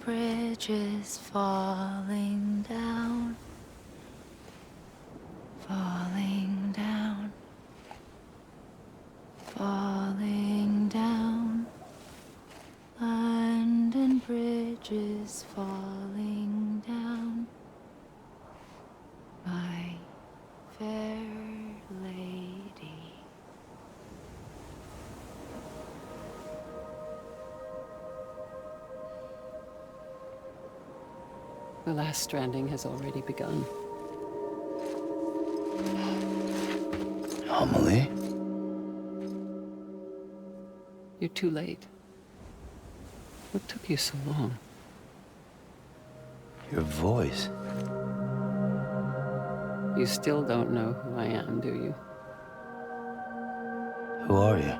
bridges falling down, falling down, falling down. London bridges falling down, my fair lady. The last stranding has already begun. Amelie? You're too late. What took you so long? Your voice. You still don't know who I am, do you? Who are you?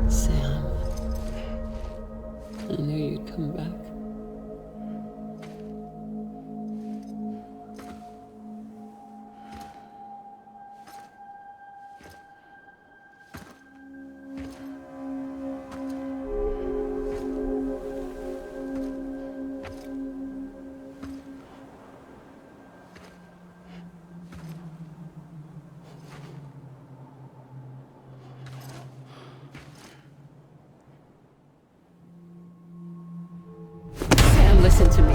Sam. I knew you'd come back. Listen to me.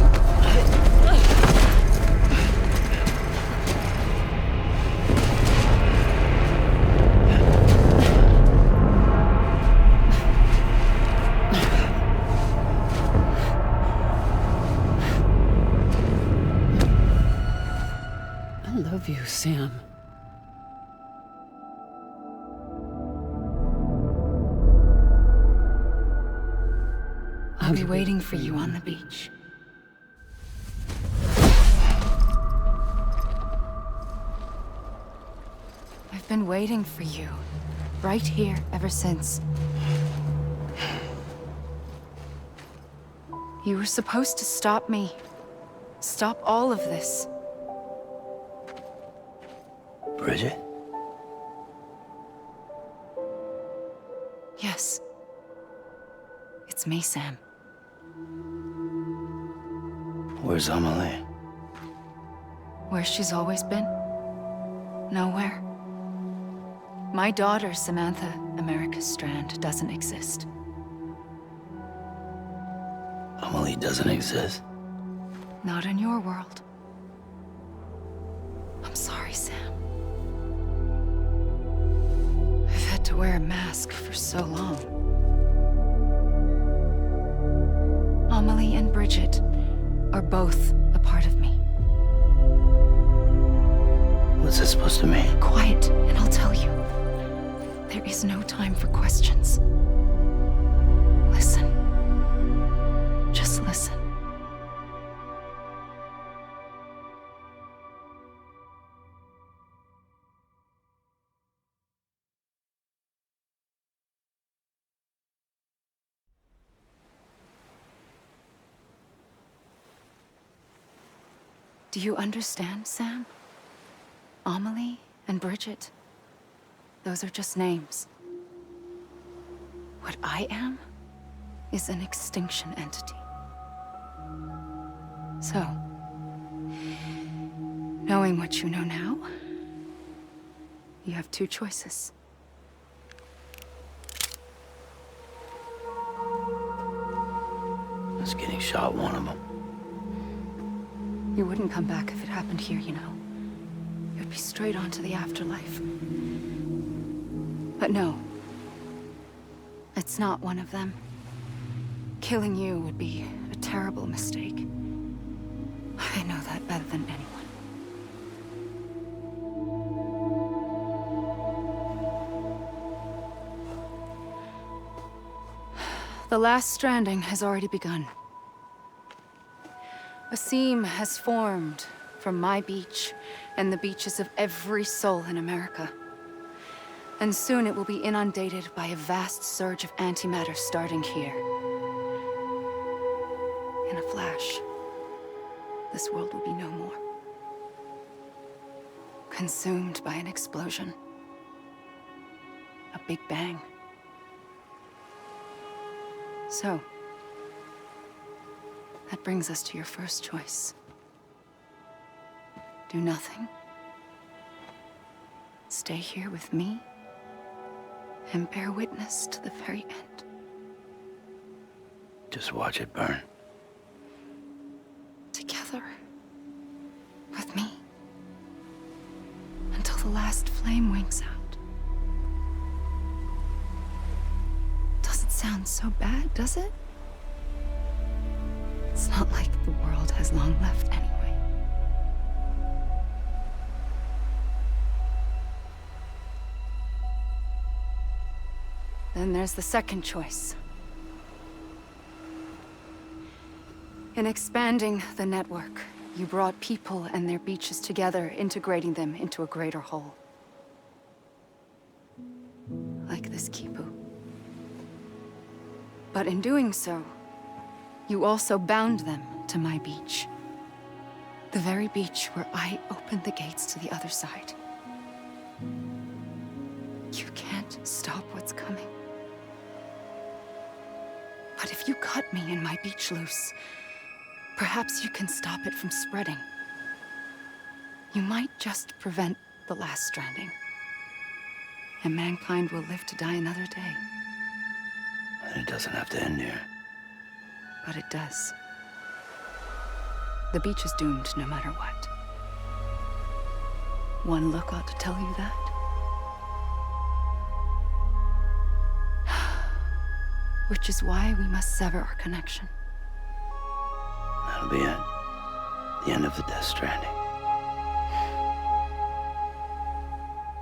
I love you, Sam. I'll be waiting for you on the beach. I've been waiting for you, right here, ever since. You were supposed to stop me. Stop all of this. Bridget? Yes. It's me, Sam. Where's Amelie? Where she's always been. Nowhere. My daughter, Samantha America Strand, doesn't exist. Amelie doesn't exist? Not in your world. I'm sorry, Sam. I've had to wear a mask for so long. Amelie and Bridget are both a part of me. What's this supposed to mean? Quiet, and I'll tell you. There is no time for questions. Listen. Just listen. Do you understand, Sam? Amelie and Bridget, those are just names. What I am is an extinction entity. So, knowing what you know now, you have two choices. It's getting shot, one of them. You wouldn't come back if it happened here, you know. You'd be straight on to the afterlife. But no. It's not one of them. Killing you would be a terrible mistake. I know that better than anyone. The last stranding has already begun. A seam has formed from my beach and the beaches of every soul in America. And soon it will be inundated by a vast surge of antimatter starting here. In a flash, this world will be no more. Consumed by an explosion. A big bang. So, that brings us to your first choice. Do nothing. Stay here with me and bear witness to the very end. Just watch it burn. Together with me until the last flame winks out. Doesn't sound so bad, does it? It's not like the world has long left anyway. Then there's the second choice. In expanding the network, you brought people and their beaches together, integrating them into a greater whole. Like this kipu. But in doing so, you also bound them to my beach. The very beach where I opened the gates to the other side. You can't stop what's coming. But if you cut me and my beach loose, perhaps you can stop it from spreading. You might just prevent the last stranding. And mankind will live to die another day. And it doesn't have to end here. But it does. The beach is doomed no matter what. One look ought to tell you that. Which is why we must sever our connection. That'll be it. The end of the Death Stranding.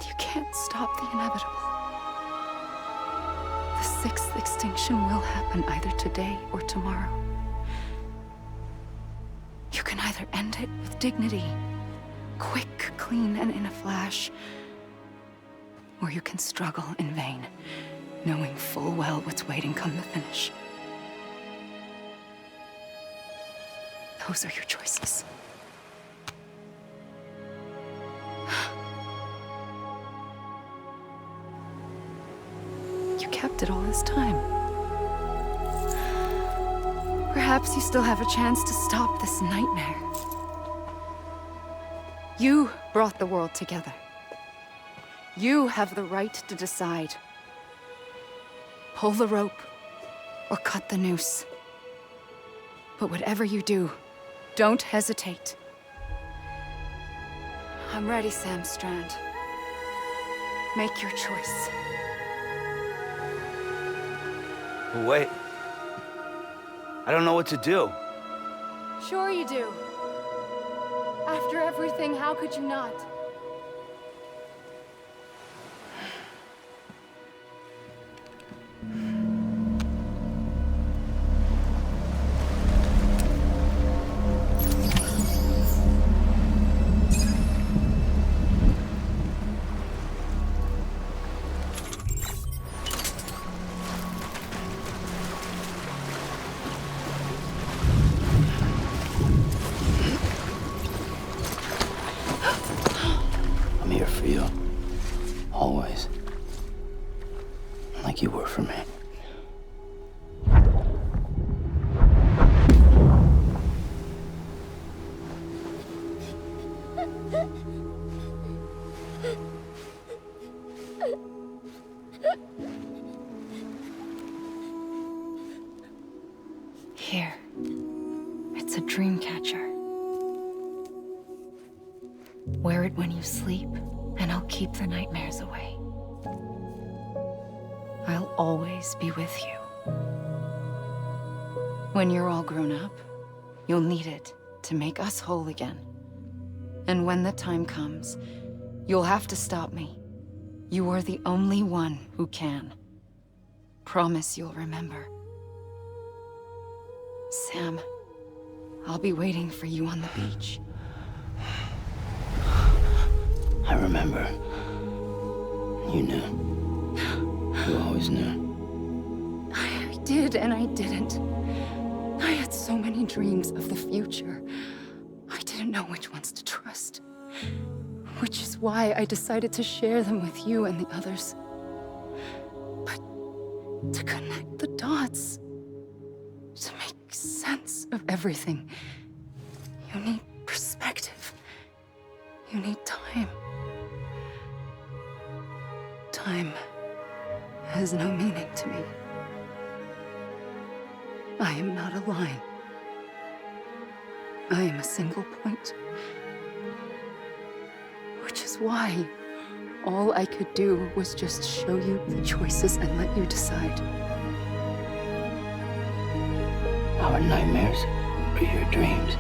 You can't stop the inevitable. The sixth extinction will happen either today or tomorrow. You can either end it with dignity, quick, clean, and in a flash, or you can struggle in vain, knowing full well what's waiting come the finish. Those are your choices. You kept it all this time. Perhaps you still have a chance to stop this nightmare. You brought the world together. You have the right to decide. Pull the rope or cut the noose. But whatever you do, don't hesitate. I'm ready, Sam Strand. Make your choice. Wait. I don't know what to do. Sure you do. After everything, how could you not? I'm here for you. Always. Like you were for me. Here. It's a dream catcher. Wear it when you sleep, and I'll keep the nightmares away. I'll always be with you. When you're all grown up, you'll need it to make us whole again. And when the time comes, you'll have to stop me. You are the only one who can. Promise you'll remember. Sam, I'll be waiting for you on the beach. I remember. You knew. You always knew. I did and I didn't. I had so many dreams of the future. I didn't know which ones to trust. Which is why I decided to share them with you and the others. But to connect the dots, balance of everything. You need perspective. You need time. Time has no meaning to me. I am not a line. I am a single point. Which is why all I could do was just show you the choices and let you decide. Our nightmares are your dreams.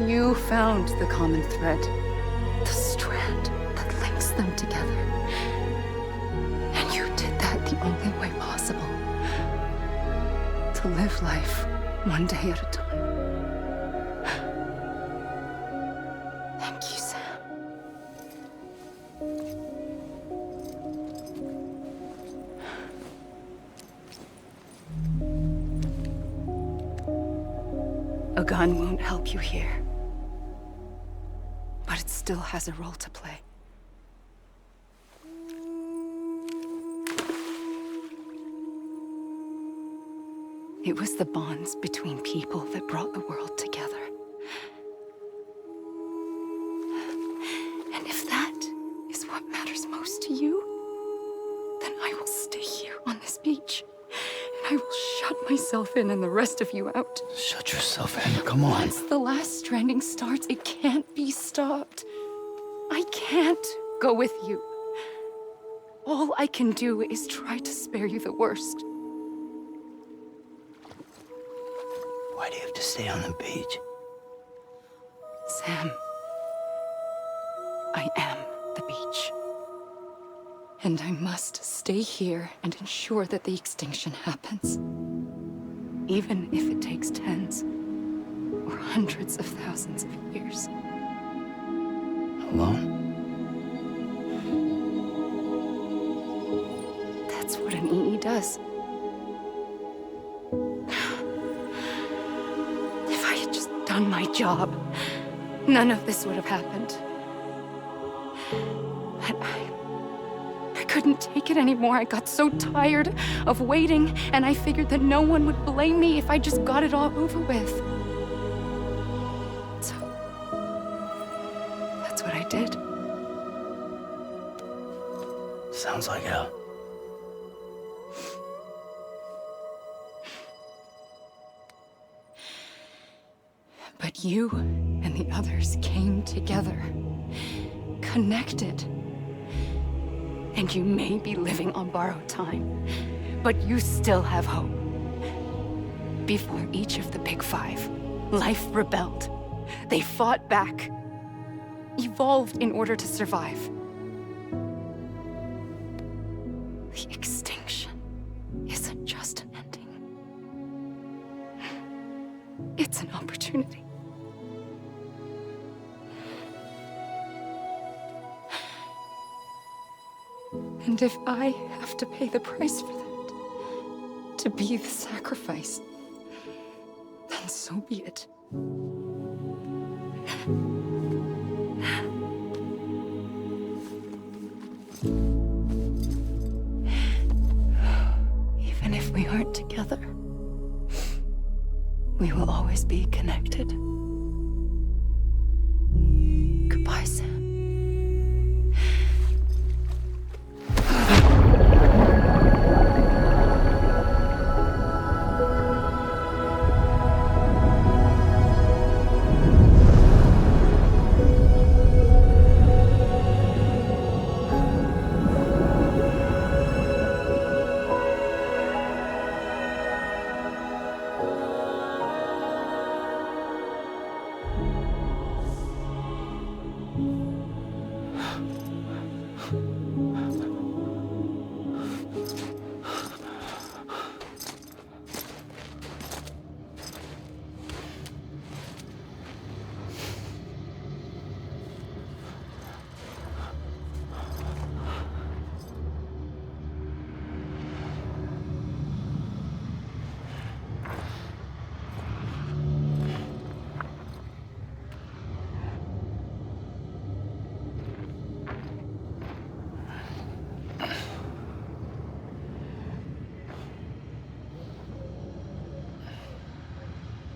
You found the common thread, the strand that links them together. And you did that the only way possible. To live life one day at a time. Thank you, Sam. A gun won't help you here. But it still has a role to play. It was the bonds between people that brought the world together. And if that is what matters most to you, then I will stay here on this beach. And I will shut myself in and the rest of you out. Shut yourself in. Come on. Once the last stranding starts, it can't be stopped. I can't go with you. All I can do is try to spare you the worst. Why do you have to stay on the beach? Sam, I am the beach. And I must stay here and ensure that the extinction happens. Even if it takes tens or hundreds of thousands of years. Alone? That's what an EE does. If I had just done my job, none of this would have happened. But I couldn't take it anymore. I got so tired of waiting, and I figured that no one would blame me if I just got it all over with. So, that's what I did. Sounds like hell. But you and the others came together, connected. And you may be living on borrowed time, but you still have hope. Before each of the Big Five, life rebelled. They fought back, evolved in order to survive. The extinction isn't just an ending. It's an opportunity. And if I have to pay the price for that, to be the sacrifice, then so be it. Even if we aren't together, we will always be connected. Goodbye, Sam.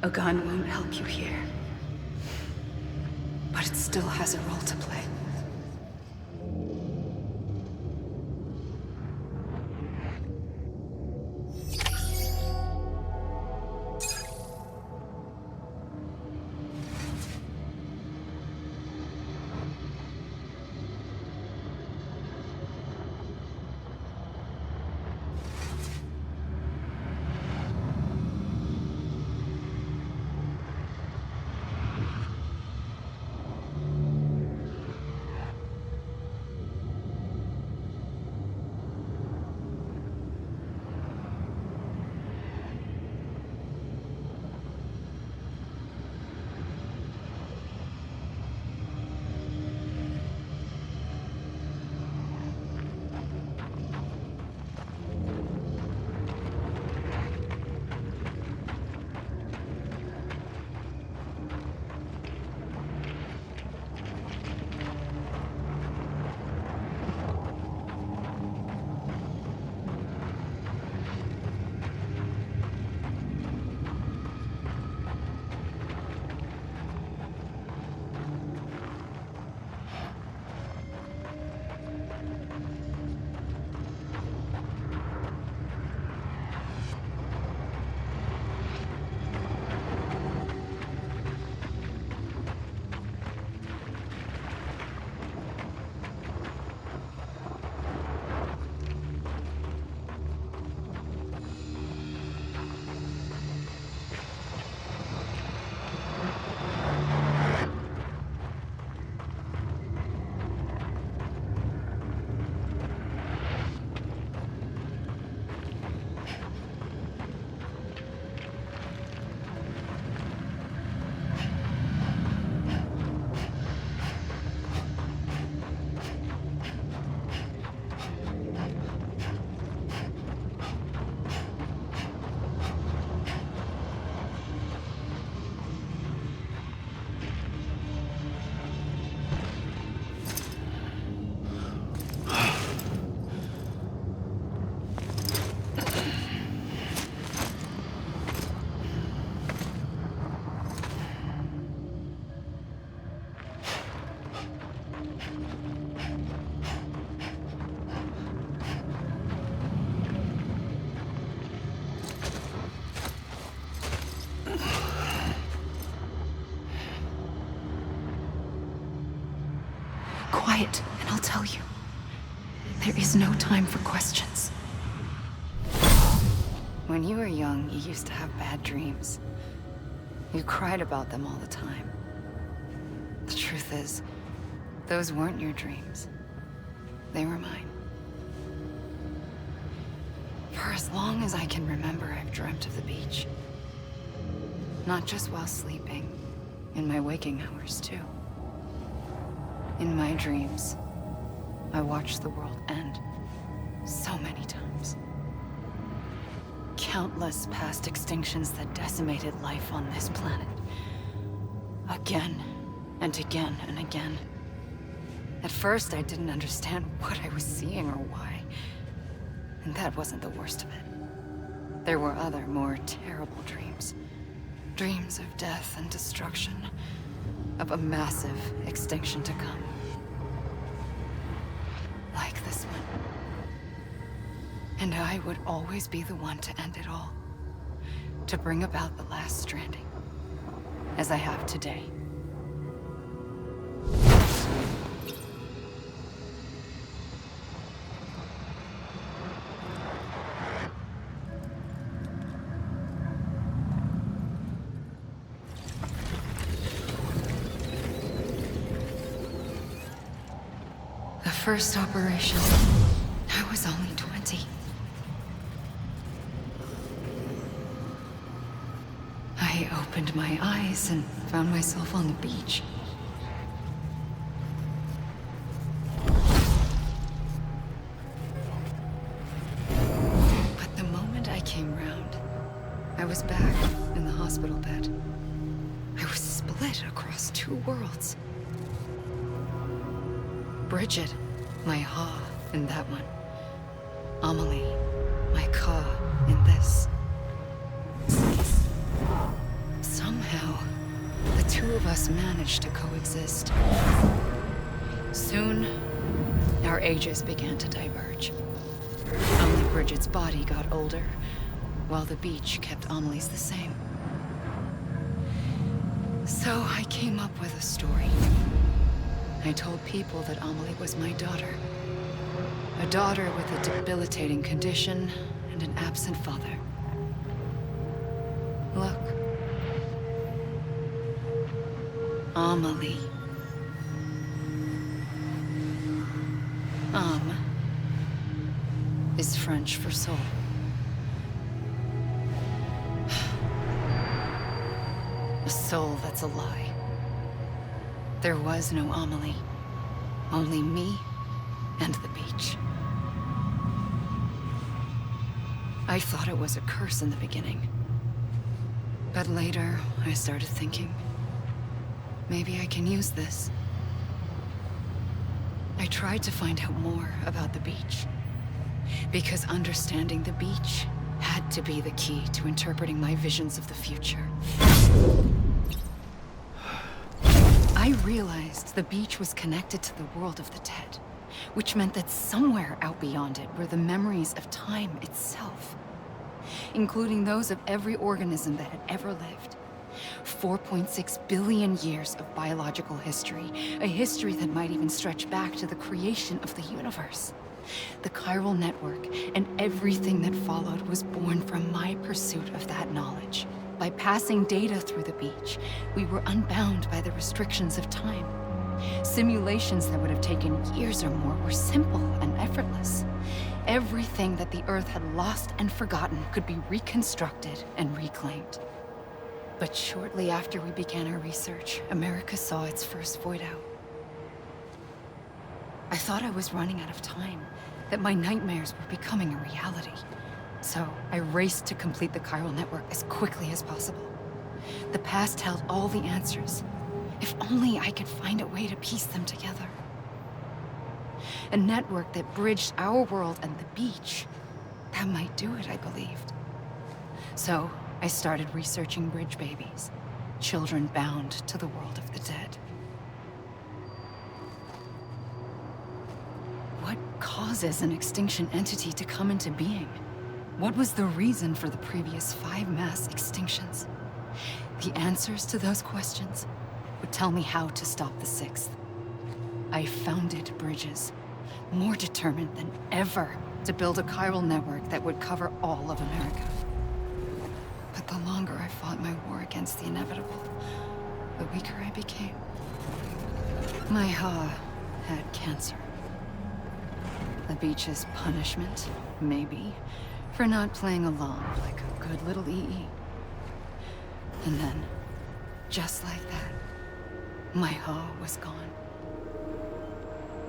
A gun won't help you here. But it still has a role to play. Quiet, and I'll tell you. There is no time for questions. When you were young, you used to have bad dreams. You cried about them all the time. The truth is, those weren't your dreams. They were mine. For as long as I can remember, I've dreamt of the beach. Not just while sleeping, in my waking hours too. In my dreams, I watched the world end so many times. Countless past extinctions that decimated life on this planet. Again and again and again. At first, I didn't understand what I was seeing or why. And that wasn't the worst of it. There were other, more terrible dreams. Dreams of death and destruction. Of a massive extinction to come. Like this one. And I would always be the one to end it all. To bring about the last stranding. As I have today. The first operation, I was only 20. I opened my eyes and found myself on the beach. But the moment I came round, I was back in the hospital bed. I was split across two worlds. Bridget, my ha in that one. Amelie, my ka in this. two of us managed to coexist. Soon, our ages began to diverge. Only Bridget's body got older, while the beach kept Amelie's the same. So I came up with a story. I told people that Amelie was my daughter. A daughter with a debilitating condition and an absent father. Look. Amelie. Âme is French for soul. A soul that's a lie. There was no Amelie. Only me and the beach. I thought it was a curse in the beginning. But later, I started thinking, maybe I can use this. I tried to find out more about the beach, because understanding the beach had to be the key to interpreting my visions of the future. I realized the beach was connected to the world of the dead, which meant that somewhere out beyond it were the memories of time itself, including those of every organism that had ever lived. 4.6 billion years of biological history, a history that might even stretch back to the creation of the universe. The chiral network and everything that followed was born from my pursuit of that knowledge. By passing data through the beach, we were unbound by the restrictions of time. Simulations that would have taken years or more were simple and effortless. Everything that the Earth had lost and forgotten could be reconstructed and reclaimed. But shortly after we began our research, America saw its first void out. I thought I was running out of time, that my nightmares were becoming a reality. So I raced to complete the chiral network as quickly as possible. The past held all the answers. If only I could find a way to piece them together. A network that bridged our world and the beach. That might do it, I believed. So I started researching bridge babies, children bound to the world of the dead. What causes an extinction entity to come into being? What was the reason for the previous 5 mass extinctions? The answers to those questions would tell me how to stop the 6th. I founded bridges, more determined than ever to build a chiral network that would cover all of America. But the longer I fought my war against the inevitable, the weaker I became. My Ha had cancer. The beach's punishment, maybe, for not playing along like a good little EE. And then, just like that, my Ha was gone.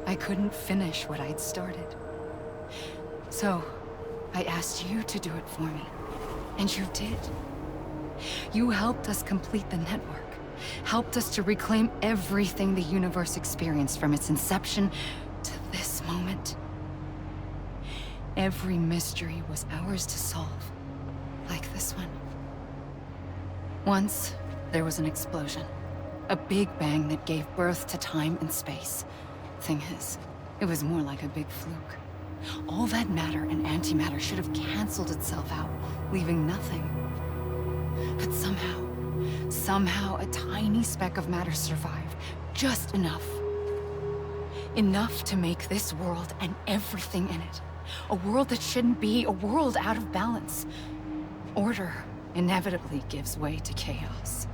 I couldn't finish what I'd started. So, I asked you to do it for me. And you did. You helped us complete the network. Helped us to reclaim everything the universe experienced from its inception to this moment. Every mystery was ours to solve. Like this one. Once, there was an explosion. A big bang that gave birth to time and space. Thing is, it was more like a big fluke. All that matter and antimatter should have canceled itself out, leaving nothing. But somehow a tiny speck of matter survived. Just enough. Enough to make this world and everything in it. A world that shouldn't be, a world out of balance. Order inevitably gives way to chaos.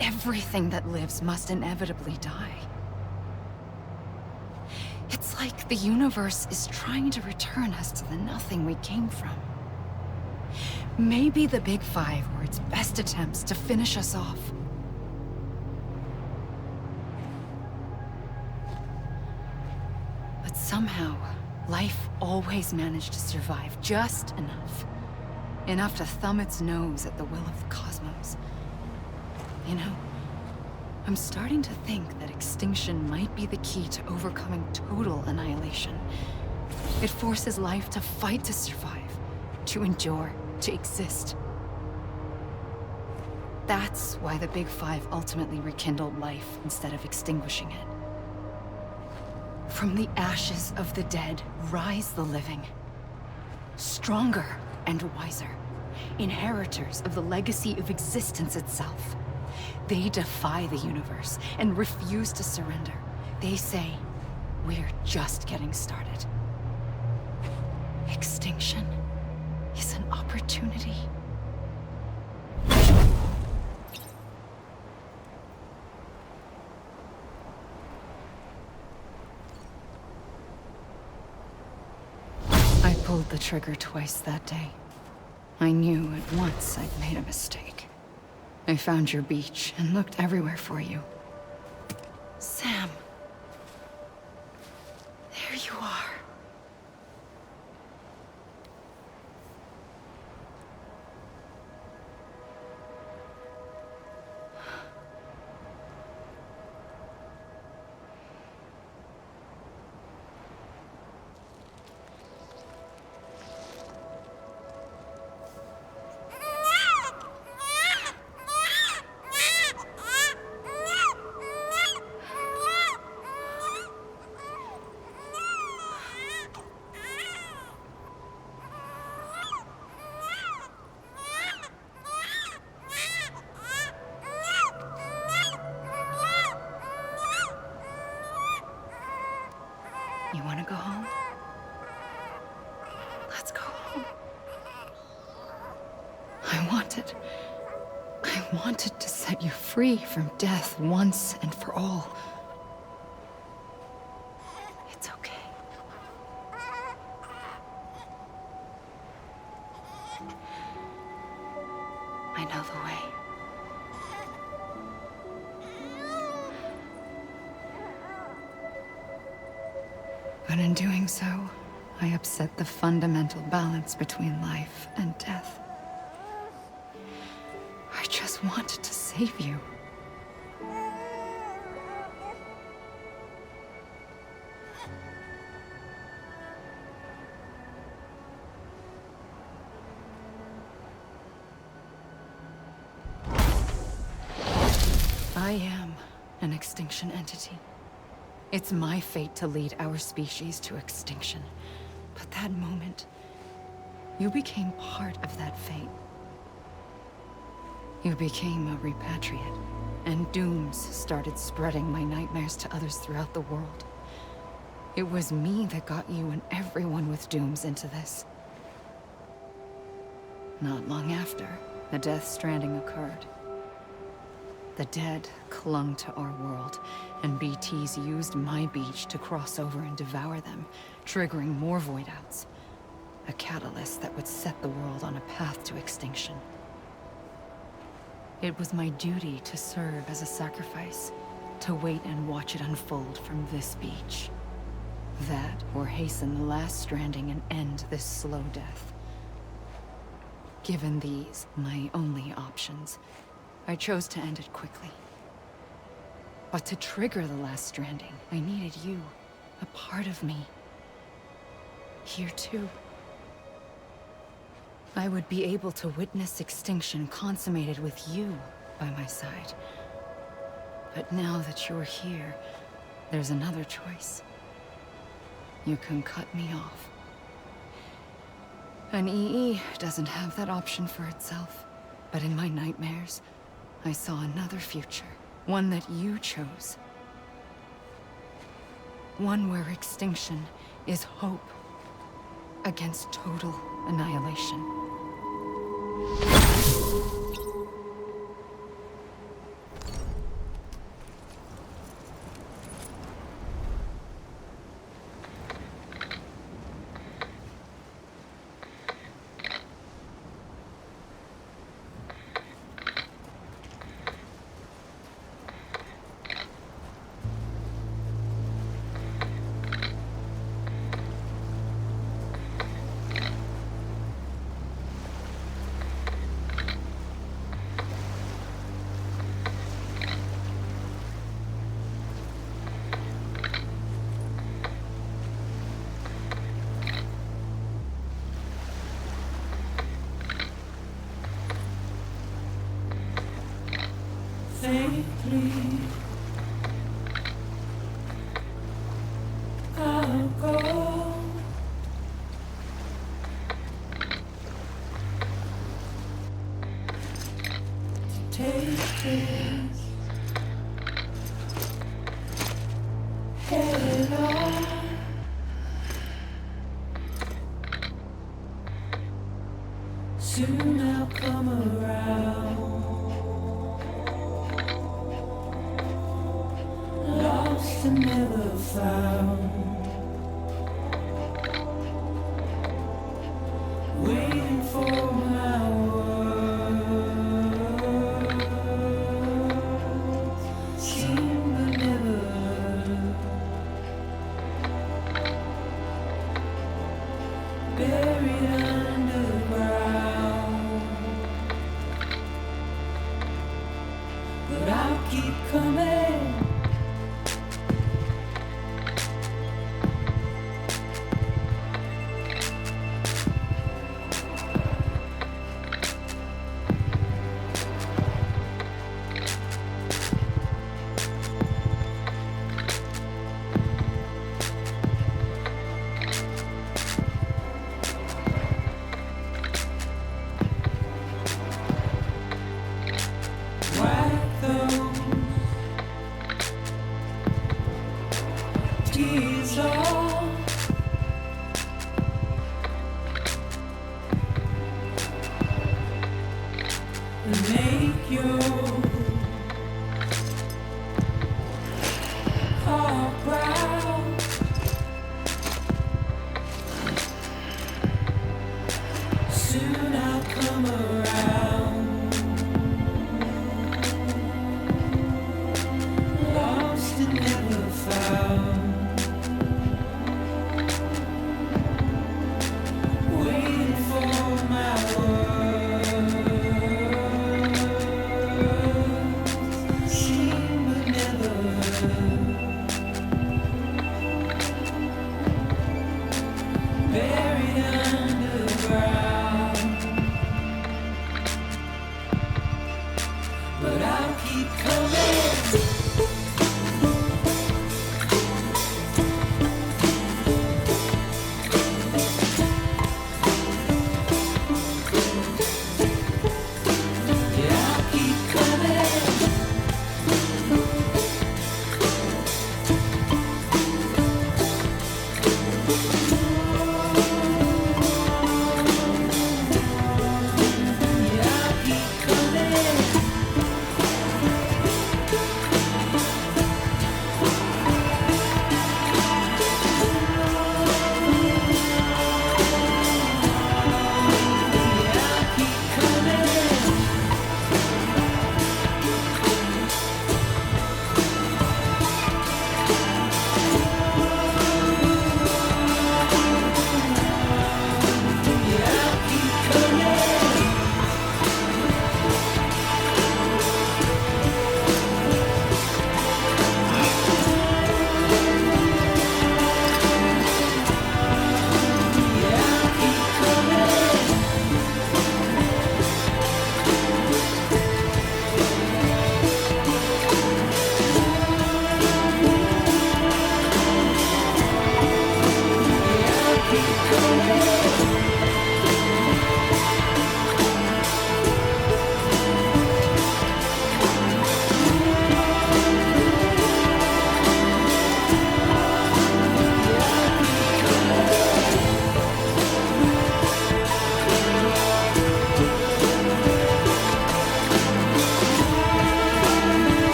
Everything that lives must inevitably die. It's like the universe is trying to return us to the nothing we came from. Maybe the Big Five were its best attempts to finish us off. But somehow, life always managed to survive just enough. Enough to thumb its nose at the will of the cosmos. You know, I'm starting to think that extinction might be the key to overcoming total annihilation. It forces life to fight to survive, to endure, to exist. That's why the Big Five ultimately rekindled life instead of extinguishing it. From the ashes of the dead rise the living, stronger and wiser, inheritors of the legacy of existence itself. They defy the universe and refuse to surrender. They say, we're just getting started. Extinction is an opportunity. I pulled the trigger twice that day. I knew at once I'd made a mistake. I found your beach and looked everywhere for you. Sam. There you are. You want to go home? Let's go home. I wanted to set you free from death once and for all. It's okay. I know the way. But in doing so, I upset the fundamental balance between life and death. I just wanted to save you. I am an extinction entity. It's my fate to lead our species to extinction. But that moment, you became part of that fate. You became a repatriate, and dooms started spreading my nightmares to others throughout the world. It was me that got you and everyone with dooms into this. Not long after, the death stranding occurred. The dead clung to our world, and BTs used my beach to cross over and devour them, triggering more void outs. A catalyst that would set the world on a path to extinction. It was my duty to serve as a sacrifice, to wait and watch it unfold from this beach. That, or hasten the last stranding and end this slow death. Given these, my only options, I chose to end it quickly. But to trigger the last stranding, I needed you, a part of me. Here too. I would be able to witness extinction consummated with you by my side. But now that you're here, there's another choice. You can cut me off. An EE doesn't have that option for itself. But in my nightmares, I saw another future. One that you chose. One where extinction is hope against total annihilation. Soon I'll come around. Lost and never found. Waiting for my words. Seen but never heard. Buried underground. But I'll keep coming. Wipe those tears off. And make your heart proud. Soon I'll come around. Lost and never found. Waiting for my words. Seen but never heard. Buried underground. But I'll keep coming. Yeah, I'll keep coming. Yeah, I'll keep coming. Yeah, I'll keep coming. Yeah, I'll keep coming. Yeah, I'll keep coming. Yeah, I'll keep coming. Yeah, I'll keep coming.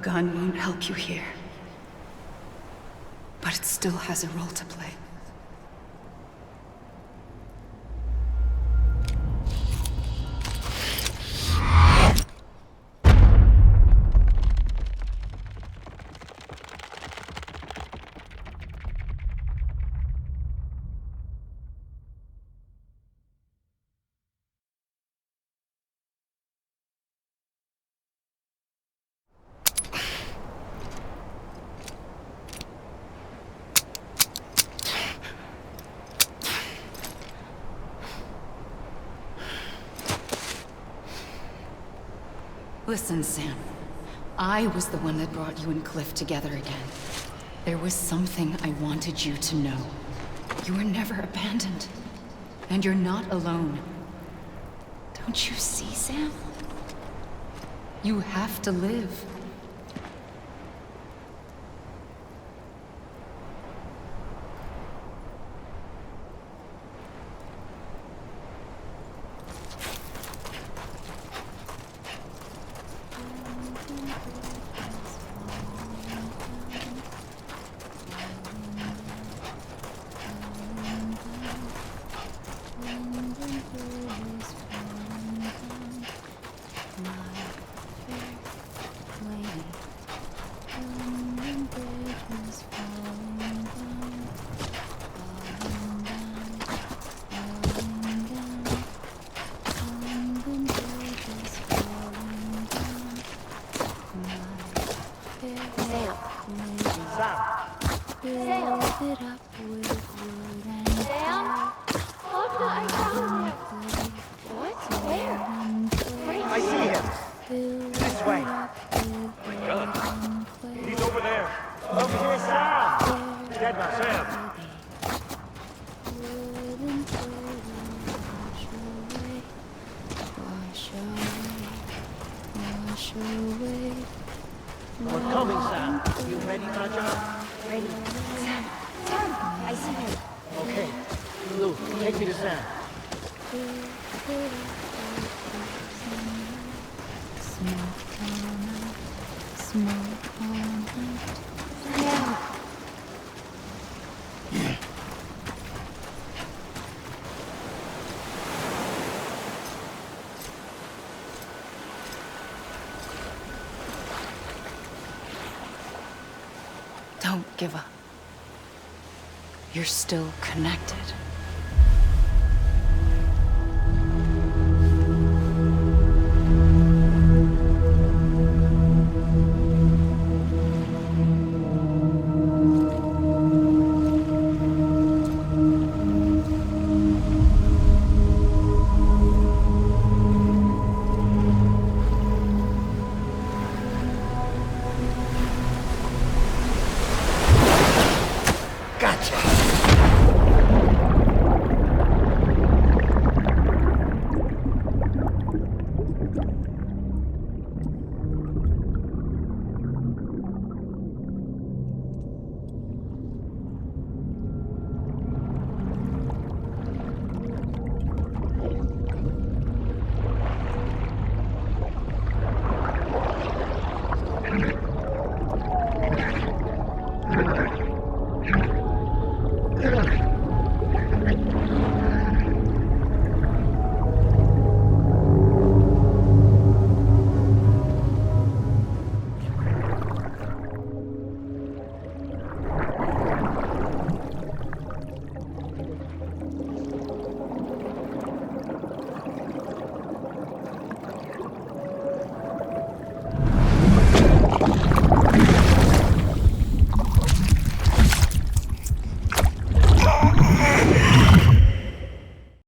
gun won't help you here. But it still has a role to play. Listen, Sam. I was the one that brought you and Cliff together again. There was something I wanted you to know. You were never abandoned. And you're not alone. Don't you see, Sam? You have to live. I see him. This way. He's over there. Over here, Sam. Dead man, Sam. We're coming, Sam. You ready, Raja? Ready. Sam, I see him. Okay. Lou, take me to Sam. Don't give up. You're still connected. Yeah.